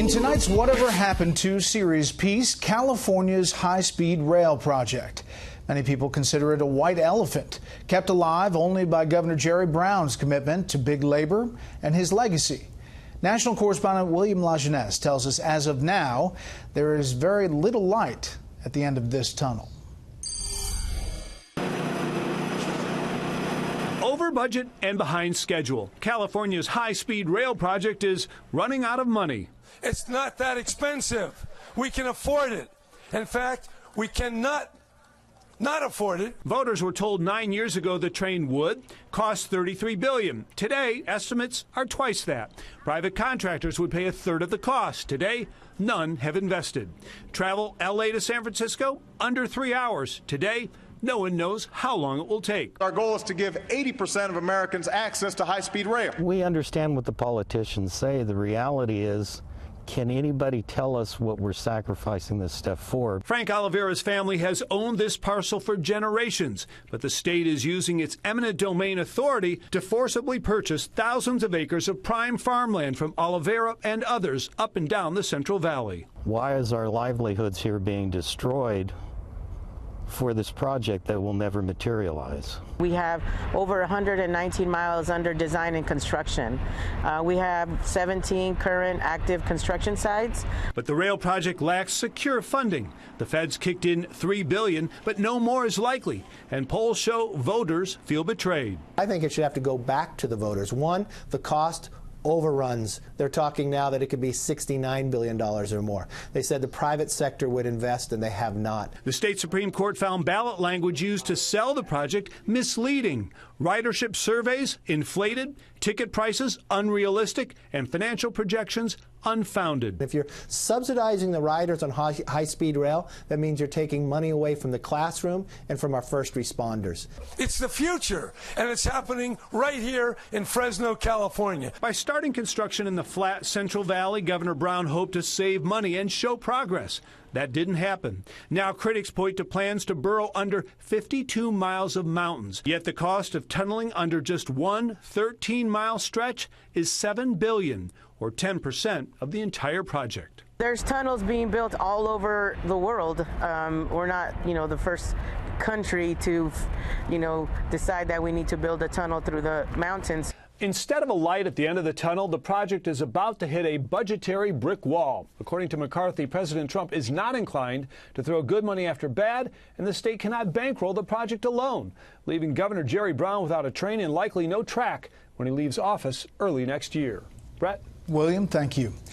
In tonight's Whatever Happened To series piece, California's high-speed rail project. Many people consider it a white elephant, kept alive only by Governor Jerry Brown's commitment to big labor and his legacy. National correspondent William Jeunesse tells us as of now, there is very little light at the end of this tunnel. Over budget and behind schedule, California's high-speed rail project is running out of money. It's not that expensive. We can afford it. In fact, we cannot not afford it. Voters were told 9 years ago the train would cost $33 billion. Today, estimates are twice that. Private contractors would pay a third of the cost. Today, none have invested. Travel LA to San Francisco, under 3 hours. Today, no one knows how long it will take. Our goal is to give 80% of Americans access to high-speed rail. We understand what the politicians say. The reality is, can anybody tell us what we're sacrificing this stuff for? Frank Oliveira's family has owned this parcel for generations, but the state is using its eminent domain authority to forcibly purchase thousands of acres of prime farmland from Oliveira and others up and down the Central Valley. Why is our livelihoods here being destroyed for this project that will never materialize? We have over 119 miles under design and construction. We have 17 current active construction sites. But the rail project lacks secure funding. The feds kicked in $3 billion, but no more is likely. And polls show voters feel betrayed. I think it should have to go back to the voters. One, the cost overruns. They're talking now that it could be $69 billion or more. They said the private sector would invest, and they have not. The state Supreme Court found ballot language used to sell the project misleading. Ridership surveys inflated, ticket prices unrealistic, and financial projections unfounded. If you're subsidizing the riders on high-speed rail, that means you're taking money away from the classroom and from our first responders. It's the future, and it's happening right here in Fresno, California. By starting construction in the flat Central Valley, Governor Brown hoped to save money and show progress. That didn't happen. Now critics point to plans to burrow under 52 miles of mountains. Yet the cost of tunneling under just one 13-mile stretch is $7 billion, or 10% of the entire project. There's tunnels being built all over the world. We're not, the first country to, decide that we need to build a tunnel through the mountains. Instead of a light at the end of the tunnel, the project is about to hit a budgetary brick wall. According to McCarthy, President Trump is not inclined to throw good money after bad, and the state cannot bankroll the project alone, leaving Governor Jerry Brown without a train and likely no track when he leaves office early next year. Brett? William, thank you.